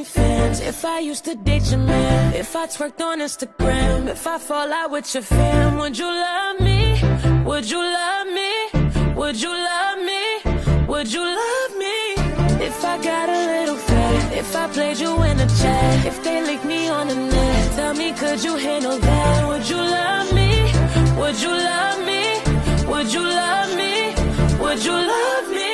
OnlyFans, if I used to date your man, if I twerked on Instagram, if I fall out with your fam, would you love me? Would you love me? Would you love me? Would you love me? If I got a little fat, if I played you in a chat, if they licked me on the net, tell me could you handle that? Would you love me? Would you love me? Would you love me? Would you love me?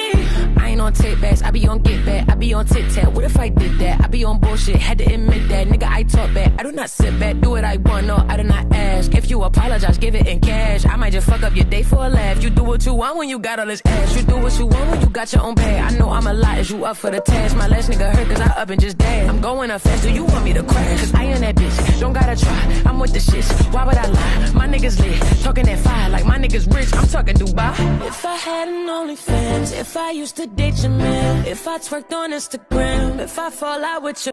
I ain't on take backs, I be on get back, I be on tic-tac. What if I did that? I be on bullshit, had to admit that. Nigga, I talk back, I do not sit back, do what I want, no, I do not ask. If you apologize, give it in cash. I might just fuck up your day for a laugh. You do what you want when you got all this ass. You do what you want when you got your own bag. I know I'm a lot, is you up for the task? My last nigga hurt cause I up and just dash. I'm going up fast, do you want me to crash? Cause I am that bitch, don't gotta try, I'm with the shits. Why would I lie? My niggas lit, talking that fire like my niggas rich. I'm talking Dubai. If I had an OnlyFans, if I used to date your man, if I twerked on Instagram, if I fall out with your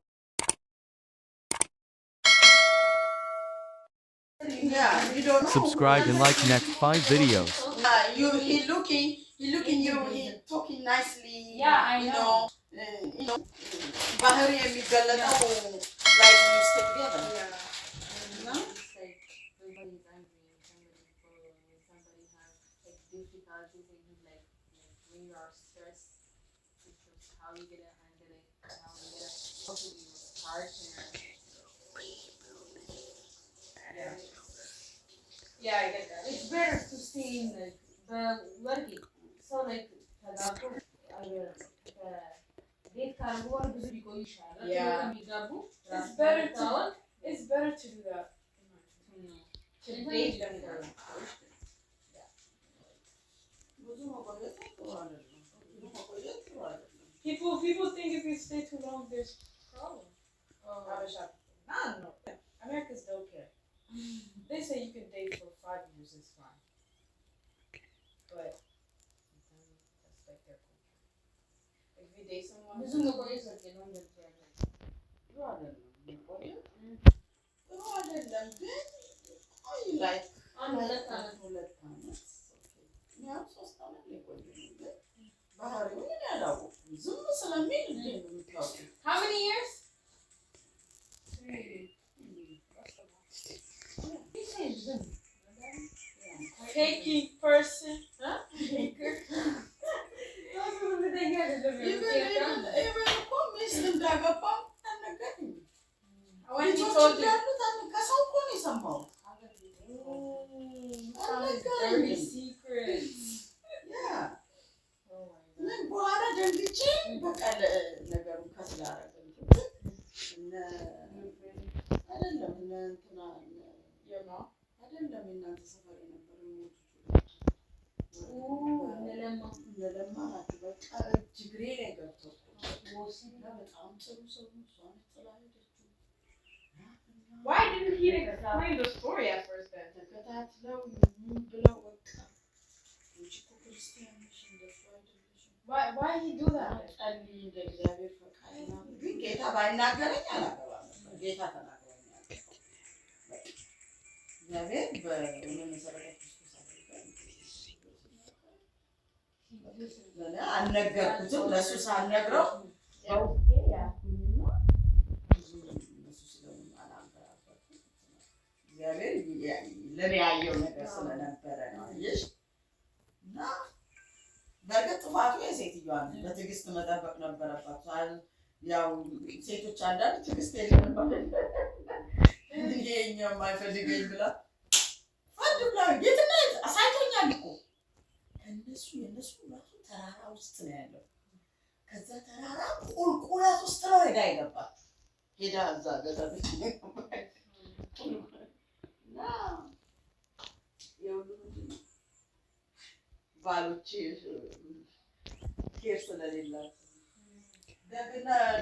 Yeah, you don't know. Subscribe and like next 5 videos. He looking you, he talking nicely. Yeah, I know. Bahari and Miguel, like you stay together. Yeah. You know? It's like everybody's angry and somebody has like difficulties and you like when you are stressed, it's just how you get it, handle it, how you get it, talk to your partner. Yeah, I get that. It's better to stay in like the working. So like ቤት ካልሆነ ብዙ ሊቆይ ይሻላል። ከሚጋቡ It's better to do that. to date them. People think if you stay too long, there's problem. No. Americans don't care. They say you can date for 5 years, it's fine. But that's like their culture. If you date someone, ብዙ መቆየት ነው እንደዚህ Like አንድ ሁለት ዓመት ያው 3 ዓመት ሊቆይ ነው። ባህሪውን ያላወቅኩ ዝም ስለሚል እንደምታውቁ How many years? 3. taking person, huh? Taker. Even እኮ ሚስት እንዳገባ አልነገረኝም። When he told you ከሰው እኮ ነው የሰማሁት። dirty secrets. Yeah. በኋላ ደንግጬ በቃ ነገሩን ከስላደረገልኝ አይደለም እንትና አይደለም እናንተ ሰፈር የነበረ ለለማ ናቸው። በቃ እጅግሬ ላይ ገብተው ወሲና በጣም ጥሩ ሰው ነው። እሷን ጥላለች። Why didn't he explain the story at first then? ተከታትለው ምን ብለው በቃ እቺ ክርስቲያን ነሽ እንደሱ አይደለሽም። Why he do that? ጸልይ እንደ እግዚአብሔር ፈቃድ ነው። ግን ጌታ ባይናገረኝ አላገባም። ጌታ ተናግሮኛል። እግዚአብሔር በእኔ መሰረት ክርስቶስ አልነገርኩትም። ለእሱ ሳልነግረው በውስጤ ያልኩኝና ብዙ እነሱ ስለማላንገራበት እግዚአብሔር ለኔ ያየው ነገር ስለነበረ ነው። አየሽ እና በእርግጥ ጥፋቱ የሴትዮዋ ነው። በትዕግስት መጠበቅ ነበረባቸው። ያው ሴቶች አንዳንድ ትዕግስት የለም ማለት ይሄኛው የማይፈልገኝ ብላ ፈድ ብላ የትነት አሳይቶኛል እኮ የእነሱ ራሱ ተራራ ውስጥ ነው ያለው። ከዛ ተራራ ቁልቁለት ውስጥ ነው ሄዳ የገባች ሄዳ እዛ ገጠመች እና የሁሉ ባሎች ኬር ስለሌላት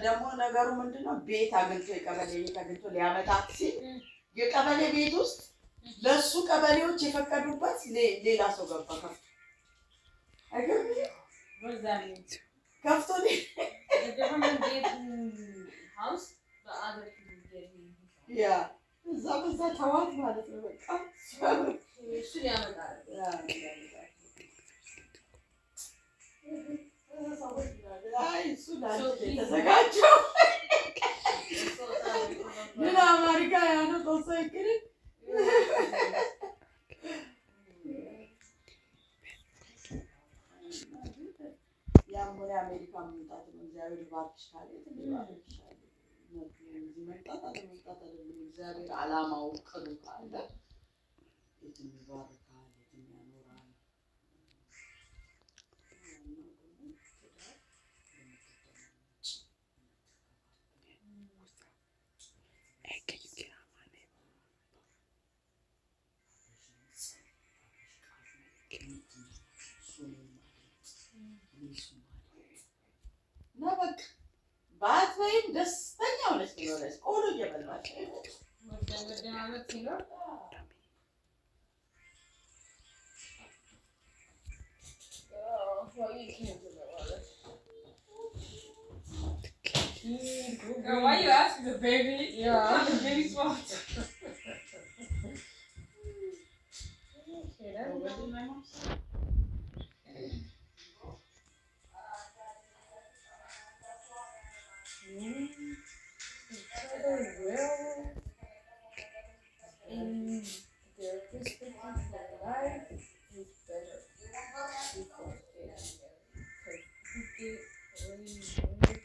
ደግሞ ነገሩ ምንድነው? ቤት አግኝቶ የቀበሌ ቤት አግኝቶ ሊያመጣት ሲል የቀበሌ ቤት ውስጥ ለሱ ቀበሌዎች የፈቀዱበት ሌላ ሰው ገባ ከፍቶ አይገርምም? ከፍቶ ያ እዛ በዛ ተዋት ማለት ነው። በቃ እሱ ያመጣል እሱ ተዘጋጀው ሰው ይቅርን ያም ሆነ አሜሪካ መምጣት ነው። እግዚአብሔር ይባርክሽ ካለ ይባርክሻል። እዚህ መምጣት አለመምጣት አይደለም። እግዚአብሔር ዓላማው ቅዱ ካለ የትም ይባርካል፣ የትም ያኖራል። እና በቃ ባትበይም ደስተኛ ሆነች ትኖረች። ቆሎ እየበላች መደማመጥ ሲኖር Why you asking the baby? Yeah, the baby spot. Okay, that's what my mom said. In their perspective for life is better before they are married. Because if they already married,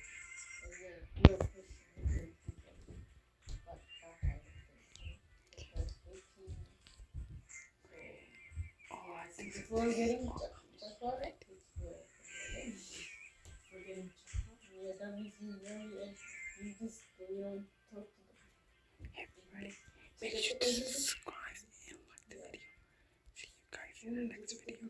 and then your personality is different. But that kind of thing. Because 18, so yeah, so before getting chocolate, it's for getting chocolate. Yeah, that means you marry and you just go talk to them. Make sure to subscribe and like the video. See you guys in the next video.